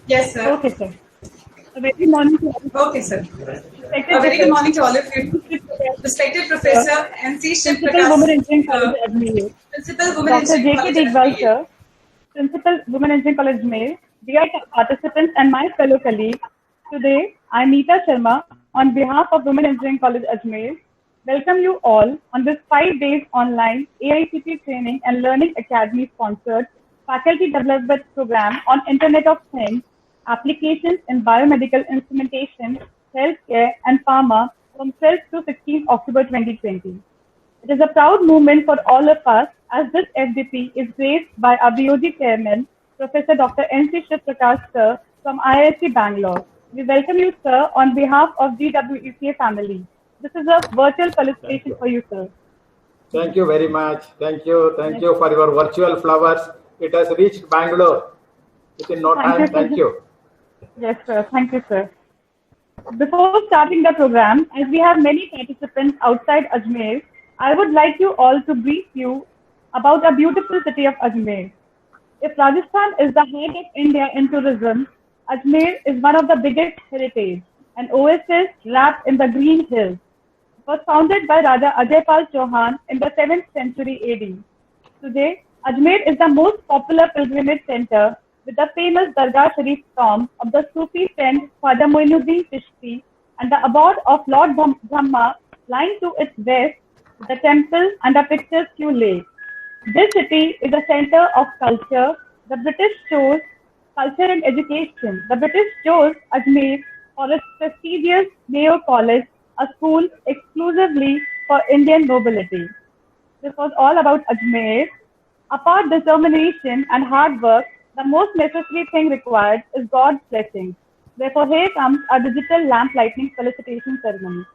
Yes, sir. Okay, sir. A very morning to all. Okay, sir. Respected A very good morning to all of you. Professor, Respected Professor N.C. Shiv Principal Women Prakash, Engineering College Ajmer, Principal Women Dr. Engineering J.K. College Digwal, Ajmer. sir, Principal Women Engineering College Ajmer, dear participants and my fellow colleagues, today I, Neeta Sharma, on behalf of Women Engineering College Ajmer, welcome you all on this 5 days online AICT Training and Learning Academy sponsored faculty development program on Internet of Things, applications in biomedical instrumentation, healthcare and pharma from 12th to 16th October 2020. It is a proud moment for all of us as this FDP is graced by our BOG Chairman, Professor Dr. N.C. Shiv Prakash Sir from IIT Bangalore. We welcome you, sir, on behalf of GWECA family. This is a virtual felicitation for you, sir. Thank you very much. Thank you for your virtual flowers. It has reached Bangalore within no time. Thank you. Yes, sir. Thank you, sir. Before starting the program, as we have many participants outside Ajmer, I would like you all to brief you about our beautiful city of Ajmer. If Rajasthan is the heart of India in tourism, Ajmer is one of the biggest heritage, an oasis wrapped in the green hills. It was founded by Raja Ajaypal Chauhan in the 7th century AD. Today, Ajmer is the most popular pilgrimage center with the famous Dargah Sharif tomb of the Sufi friend Khwaja Moinuddin Chishti and the abode of Lord Brahma lying to its west, the temple and the picturesque lake. This city is a center of culture. The British chose culture and education. The British chose Ajmer for its prestigious Mayo College, a school exclusively for Indian nobility. This was all about Ajmer. Apart determination and hard work, the most necessary thing required is God's blessing. Therefore, here comes our digital lamp lighting felicitation ceremony.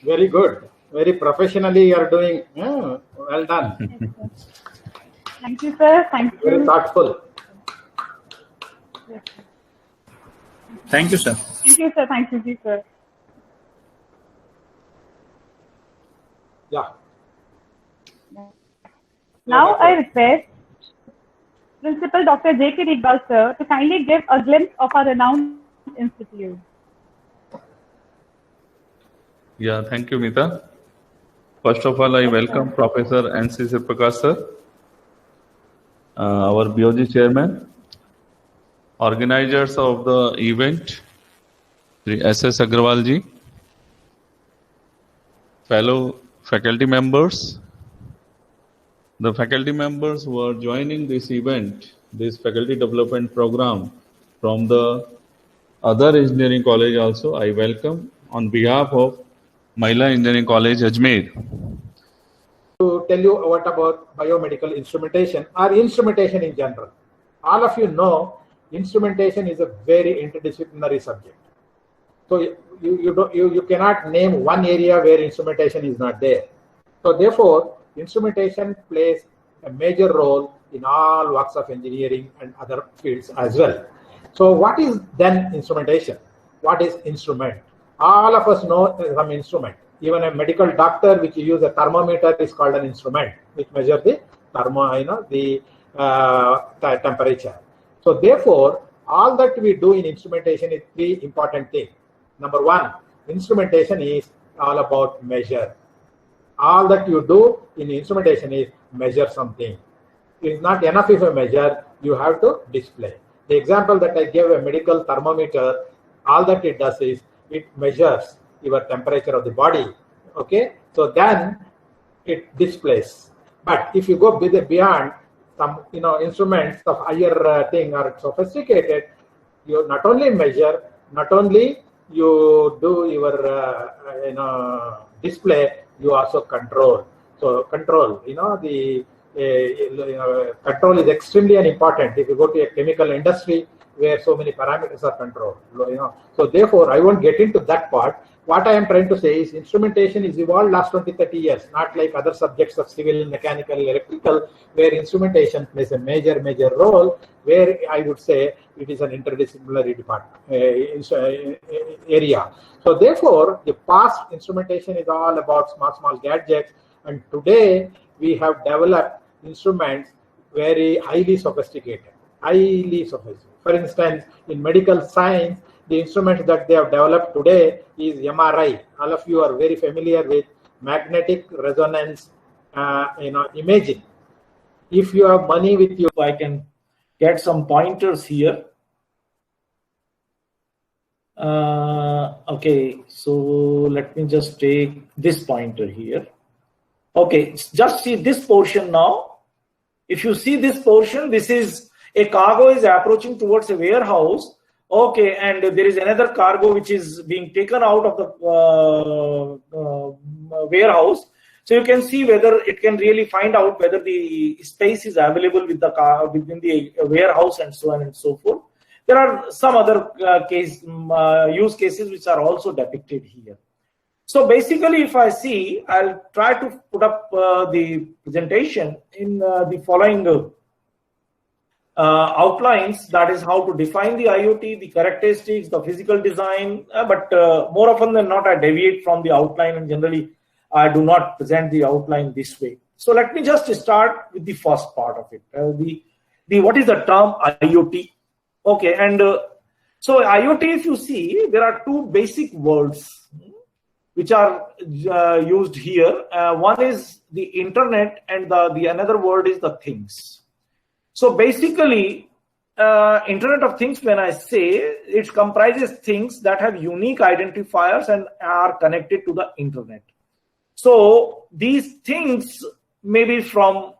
Very good. Very professionally you are doing. Well done. Thank you, sir. Thank you. Very thoughtful. Yes. Thank you, sir. Thank you, sir. Thank you, sir. Yeah. Now I request Principal Dr. J.K. Digwal, sir, to kindly give a glimpse of our renowned institute. Yeah, thank you, Meeta. First of all, I welcome Professor N.C. Shiv Prakash sir, our BOG chairman, organizers of the event, Sri S.S. Agrawal ji, fellow faculty members, the faculty members who are joining this event, this faculty development program from the other engineering college also, I welcome on behalf of Mahila Engineering College, Ajmer. To tell you what about biomedical instrumentation or instrumentation in general. All of you know instrumentation is a very interdisciplinary subject. So you cannot name one area where instrumentation is not there. So therefore, instrumentation plays a major role in all walks of engineering and other fields as well. So what is then instrumentation? What is instrument? All of us know some instrument. Even a medical doctor which use a thermometer is called an instrument, which measures the temperature. So therefore, all that we do in instrumentation is three important things. Number one, instrumentation is all about measure. All that you do in instrumentation is measure something. It's not enough if you measure, you have to display. The example that I gave, a medical thermometer, all that it does is it measures your temperature of the body. Okay, so then it displays. But if you go beyond some instruments of higher thing or sophisticated, you not only measure, not only you do your display, you also control. So control, the control is extremely important. If you go to a chemical industry where so many parameters are controlled, so therefore I won't get into that part. What I am trying to say is instrumentation is evolved last 20-30 years, not like other subjects of civil, mechanical, electrical, where instrumentation plays a major role, where I would say it is an interdisciplinary area. So therefore, the past instrumentation is all about small gadgets, and today we have developed instruments very highly sophisticated. For instance, in medical science, the instruments that they have developed today is MRI. All of you are very familiar with magnetic resonance, imaging. If you have money with you, I can get some pointers here. Okay, so let me just take this pointer here. Okay, just see this portion now. If you see this portion, this is a cargo is approaching towards a warehouse. Okay, and there is another cargo which is being taken out of the warehouse. So you can see whether it can really find out whether the space is available with the car within the warehouse and so on and so forth. There are some other use cases which are also depicted here. So basically, if I see, I'll try to put up the presentation in the following outlines. That is how to define the IoT, the characteristics, the physical design. But more often than not, I deviate from the outline, and generally, I do not present the outline this way. So let me just start with the first part of it. What is the term IoT? Okay, and so IoT, if you see, there are two basic words which are used here. One is the internet, and the another word is the things. So basically, Internet of Things, when I say, it comprises things that have unique identifiers and are connected to the internet. So these things may range from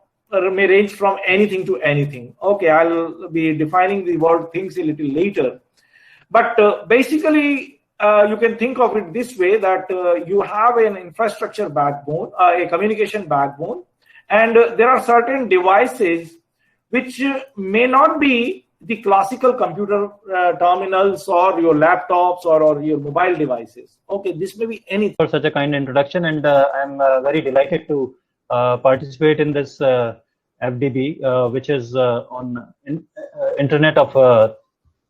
anything to anything. Okay, I'll be defining the word things a little later. But basically, you can think of it this way, that you have an infrastructure backbone, a communication backbone, and there are certain devices which may not be the classical computer terminals or your laptops or your mobile devices. Okay, this may be anything. For such a kind introduction, and I'm very delighted to participate in this FDB, which is on Internet of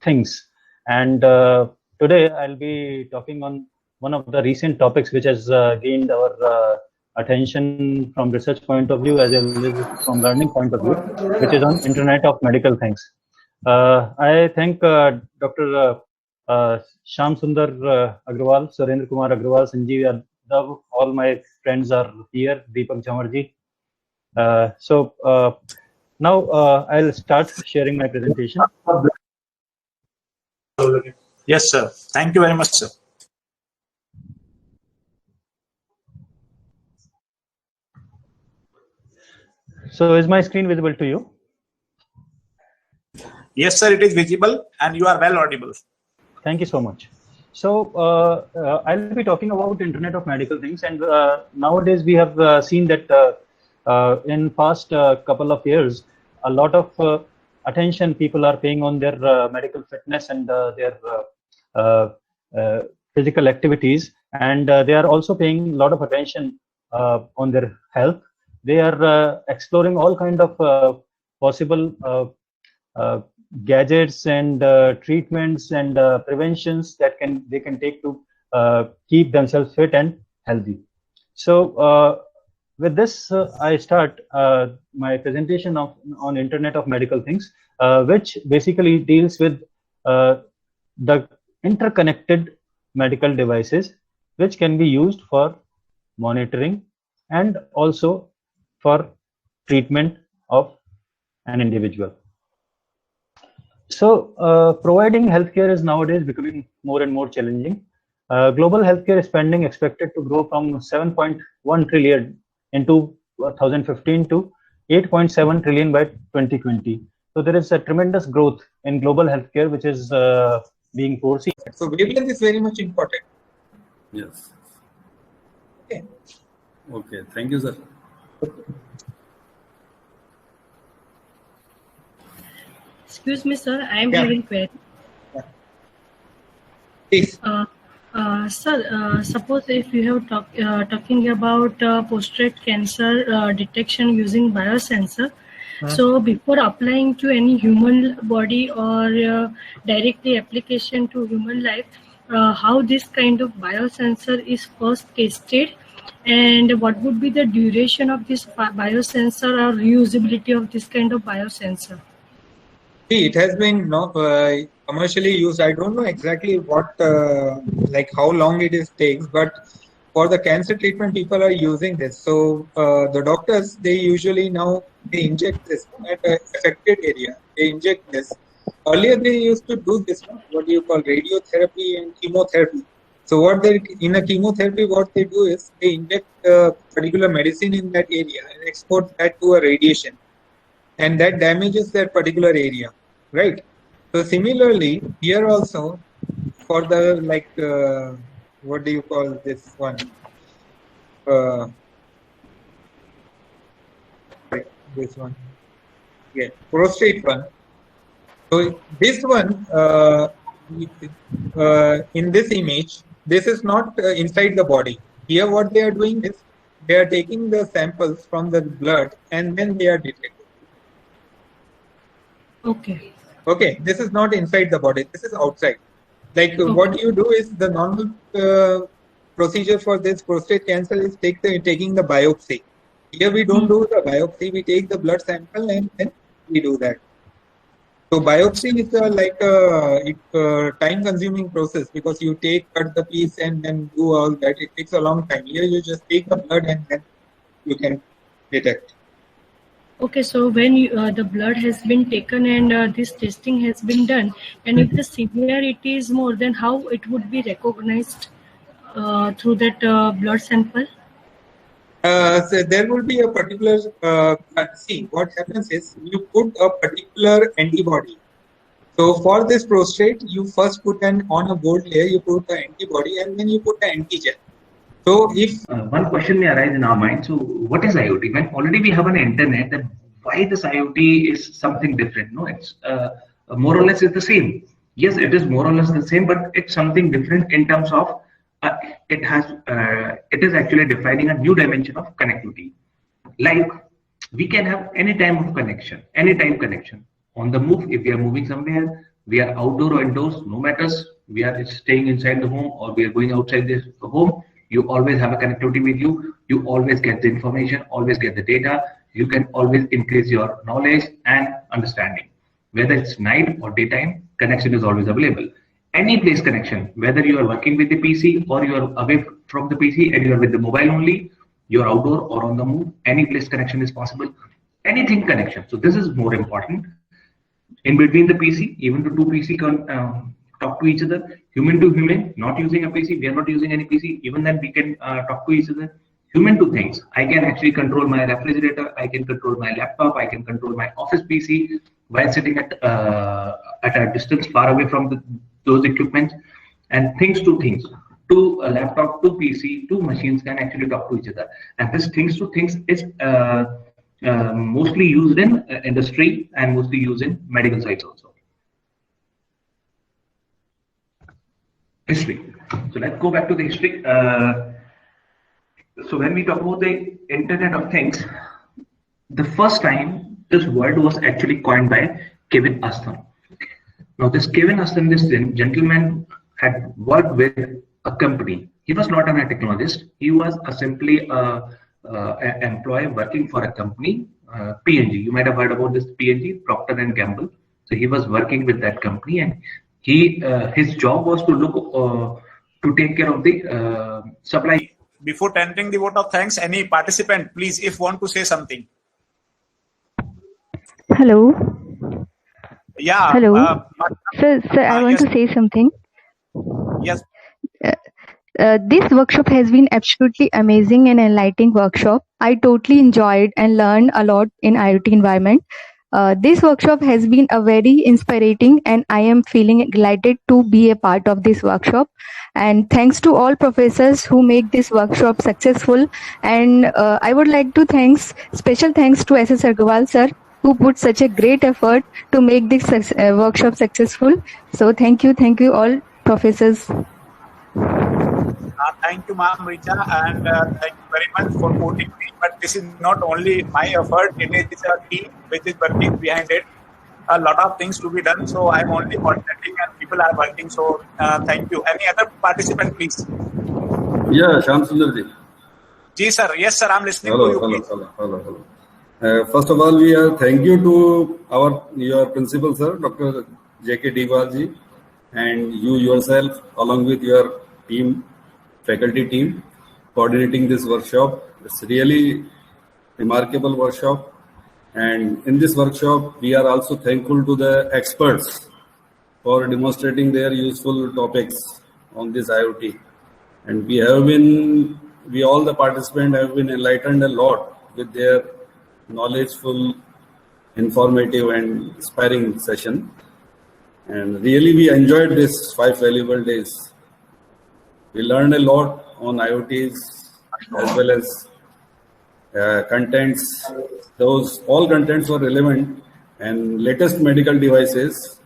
Things. And today I'll be talking on one of the recent topics which has gained our attention from research point of view as well as from learning point of view, which is on Internet of Medical Things. I thank Dr. Shyam Sundar Agrawal, Surendra Kumar Agrawal, Sanjeev Yadav, all my friends are here, Deepak Jhamarji. So now I'll start sharing my presentation. Yes, sir. Thank you very much, sir. So is my screen visible to you? Yes, sir, it is visible and you are well audible. Thank you so much. So I'll be talking about Internet of Medical Things, and nowadays we have seen that in past couple of years, a lot of attention people are paying on their medical fitness and their physical activities, and they are also paying a lot of attention on their health. They are exploring all kind of possible gadgets and treatments and preventions that they can take to keep themselves fit and healthy. So with this, I start my presentation on Internet of Medical Things, which basically deals with the interconnected medical devices which can be used for monitoring and also for treatment of an individual. So providing healthcare is nowadays becoming more and more challenging. Global healthcare spending expected to grow from 7.1 trillion in 2015 to 8.7 trillion by 2020. So there is a tremendous growth in global healthcare, which is being foreseen. So wavelength is very much important. Yes. Okay. Okay. Thank you, sir. Excuse me, sir. I am having query. Please. Sir, suppose if you have talking about prostate cancer detection using biosensor, so before applying to any human body or directly application to human life, how this kind of biosensor is first tested, And what would be the duration of this biosensor or reusability of this kind of biosensor? See, it has been commercially used. I don't know exactly what, like how long it takes, but for the cancer treatment, people are using this. So the doctors, they usually now they inject this at an affected area. They inject this. Earlier, they used to do this, what do you call radiotherapy and chemotherapy. So what they in a chemotherapy, what they do is they inject a particular medicine in that area and export that to a radiation, and that damages that particular area, right? So similarly, here also for the like what do you call this one? This one, yeah, prostate one. So this one in this image, this is not inside the body. Here, what they are doing is they are taking the samples from the blood and then they are detecting. Okay. Okay, this is not inside the body. This is outside. Like what you do is the normal procedure for this prostate cancer is taking the biopsy. Here we don't do the biopsy. We take the blood sample and then we do that. So biopsy is like a time-consuming process because you cut the piece and then do all that. It takes a long time. Here you just take the blood and then you can detect. Okay, so when the blood has been taken and this testing has been done, and if the severity is more, then how it would be recognized through that blood sample? So there will be a particular, see what happens is you put a particular antibody. So for this prostate, you first put on a gold layer, you put the antibody and then you put the antigen. So if one question may arise in our mind, so what is IoT? When already we have an internet, then why this IoT is something different? No, it's more or less it's the same. Yes, it is more or less the same, but it's something different in terms of it is actually defining a new dimension of connectivity. Like we can have any time of connection, anytime connection on the move. If we are moving somewhere, we are outdoor or indoors, no matters. We are staying inside the home or we are going outside the home. You always have a connectivity with you. You always get the information, always get the data. You can always increase your knowledge and understanding. Whether it's night or daytime, connection is always available. Any place connection, whether you are working with the PC or you are away from the PC and you are with the mobile only, you are outdoor or on the move, any place connection is possible. Anything connection. So this is more important. In between the PC, even to two PC can talk to each other. Human to human, not using a PC, we are not using any PC. Even then we can talk to each other. Human to things. I can actually control my refrigerator. I can control my laptop. I can control my office PC while sitting at a distance far away from those equipment. And things to things. To a laptop, to PC, to machines can actually talk to each other. And this things to things is mostly used in industry and mostly used in medical sites also. History. So let's go back to the history. So when we talk about the Internet of Things, the first time this word was actually coined by Kevin Aston. Now this Kevin Aston, this gentleman had worked with a company. He was not a technologist. He was simply an employee working for a company, P&G. You might have heard about this P&G, Procter & Gamble. So he was working with that company, and his job was to look to take care of the supply. Before tendering the vote of thanks, any participant, please, if want to say something. Hello. Yeah. Hello. Sir, I want to say something. Yes. This workshop has been absolutely amazing and enlightening workshop. I totally enjoyed and learned a lot in IoT environment. This workshop has been a very inspiring, and I am feeling delighted to be a part of this workshop. And thanks to all professors who make this workshop successful. And I would like to special thanks to SS Agarwal sir, who put such a great effort to make this workshop successful. So thank you all professors. Thank you, Ma'am Richa, and thank you very much for quoting me. But this is not only my effort, it is a team which is working behind it. A lot of things to be done, so I'm only coordinating and people are working. So thank you. Any other participant, please? Yeah, Shyam Sundarji. Ji sir, yes sir, I'm listening to you. Hello. First of all, we thank you to your principal sir, Dr. J.K. Diwar ji, and you yourself along with your team, faculty team, coordinating this workshop. It's really remarkable workshop, and in this workshop we are also thankful to the experts for demonstrating their useful topics on this IoT. And we all the participants have been enlightened a lot with their knowledgeful, informative and inspiring session. And really we enjoyed this 5 valuable days. We learned a lot on IoTs as well as contents. All contents were relevant, and latest medical devices,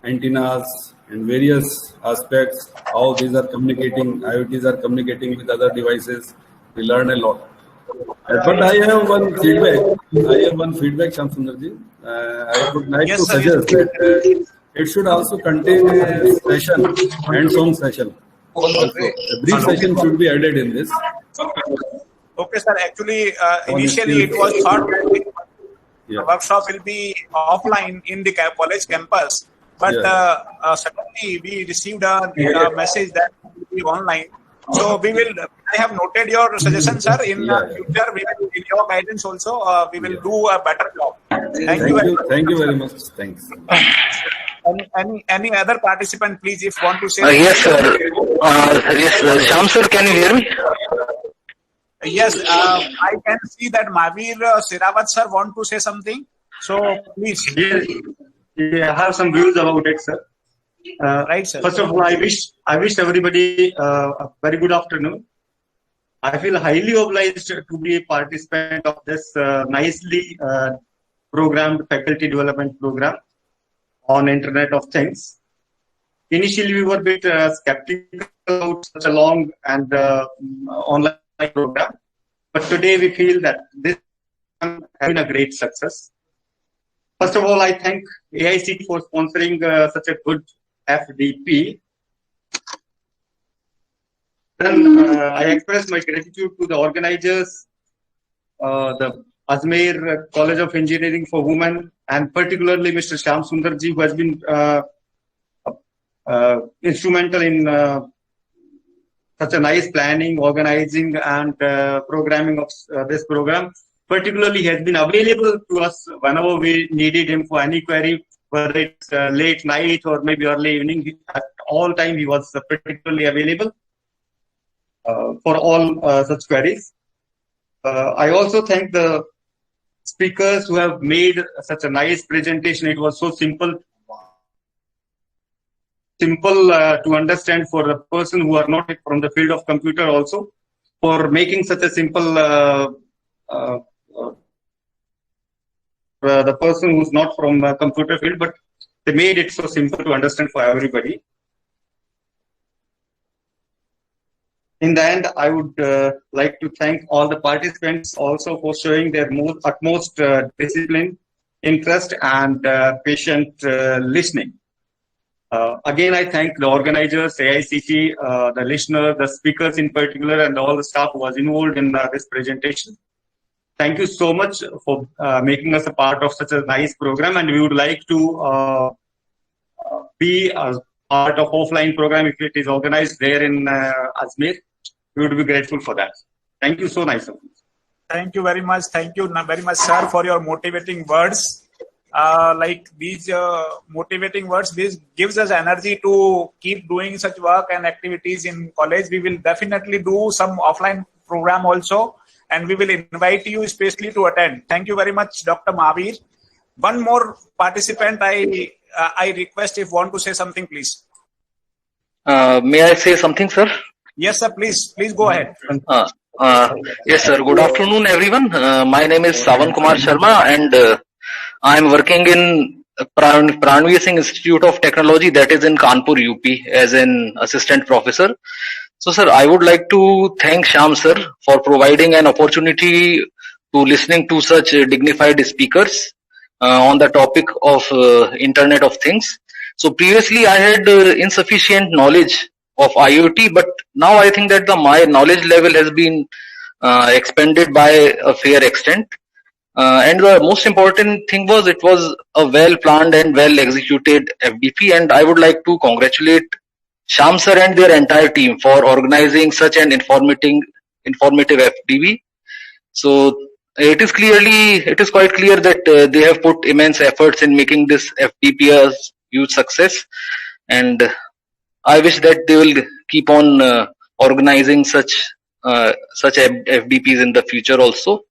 antennas and various aspects, how these are communicating, IoTs are communicating with other devices. We learn a lot. But I have one feedback, Shamsundarji. I would like to suggest that it should also contain a session, hands-on session. Also, a brief session should be added in this. Okay, sir. Actually, initially it was thought that the workshop will be offline in the college campus. But suddenly we received a message that it will be online. So I have noted your suggestion, sir. In future, we will, in your guidance also, we will do a better job. Thank you very much. Thanks. Any other participant, please, if want to say. Yes, sir. Yes, Shyam sir, can you hear me? Yes, I can see that Mahavir Sirawat sir want to say something. So please. I have some views about it, sir. Right, sir. First of all, I wish everybody a very good afternoon. I feel highly obliged to be a participant of this nicely programmed faculty development program on Internet of Things. Initially, we were a bit skeptical about such a long and online program, but today we feel that this has been a great success. First of all, I thank AICTE for sponsoring such a good FDP. Then I express my gratitude to the organizers, the Ajmer College of Engineering for Women, and particularly Mr. Shyam Sundarji, who has been instrumental in such a nice planning, organizing, and programming of this program. Particularly, he has been available to us whenever we needed him for any query, whether it's late night or maybe early evening. At all time, he was particularly available for all such queries. I also thank the speakers who have made such a nice presentation. It was so simple to understand for the person who are not from the field of computer also, for making such a simple the person who's not from computer field, but they made it so simple to understand for everybody. In the end, I would like to thank all the participants also for showing their utmost discipline, interest, and patient listening. Again, I thank the organizers, AICTE, the listener, the speakers in particular, and all the staff who was involved in this presentation. Thank you so much for making us a part of such a nice program, and we would like to be a part of offline program if it is organized there in Ajmer. We would be grateful for that. Thank you so nice of you. Thank you very much. Thank you very much, sir, for your motivating words. Like these motivating words, this gives us energy to keep doing such work and activities in college. We will definitely do some offline program also, and we will invite you especially to attend. Thank you very much, Dr. Mahavir. One more participant, I request if want to say something, please. May I say something, sir? Yes, sir. Please go ahead. Yes, sir. Good afternoon, everyone. My name is Savan Kumar Sharma, and I am working in Pranveer Singh Institute of Technology, that is in Kanpur, UP, as an assistant professor. So, sir, I would like to thank Shyam sir for providing an opportunity to listening to such dignified speakers on the topic of Internet of Things. So previously I had insufficient knowledge of IoT, but now I think that my knowledge level has been expanded by a fair extent. And the most important thing was it was a well planned and well executed FDP, and I would like to congratulate Shyam sir and their entire team for organizing such an informative FDP. So it is quite clear that they have put immense efforts in making this FDP a huge success, and I wish that they will keep on organizing such FDPs in the future also.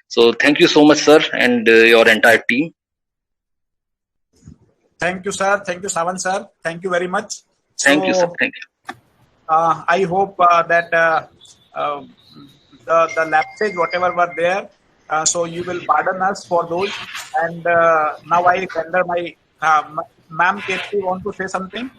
So thank you so much, sir, and your entire team. Thank you, sir. Thank you, Savan sir. Thank you very much. Thank you, sir. Thank you. I hope that the lapses, whatever were there, so you will pardon us for those. And now I render my ma'am, Ketri, want to say something?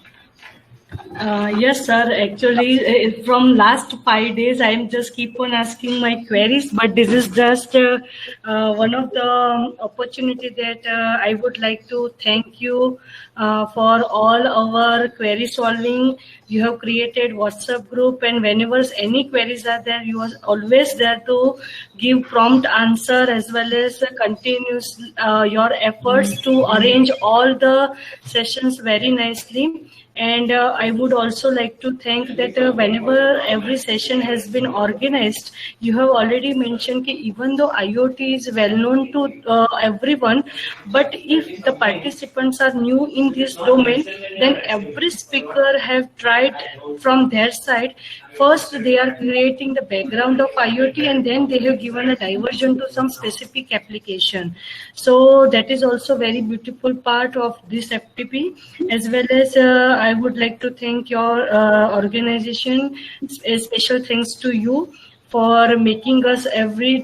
Yes, sir. Actually, from last 5 days, I am just keep on asking my queries, but this is just one of the opportunity that I would like to thank you for all our query solving. You have created WhatsApp group, and whenever any queries are there, you are always there to give prompt answer as well as continuous your efforts to arrange all the sessions very nicely. And I would also like to thank that whenever every session has been organized, you have already mentioned that even though IoT is well known to everyone, but if the participants are new in this domain, then every speaker have tried from their side. First, they are creating the background of IoT, and then they have given a diversion to some specific application. So that is also very beautiful part of this FTP, as well as I would like to thank your organization. A special thanks to you for making us every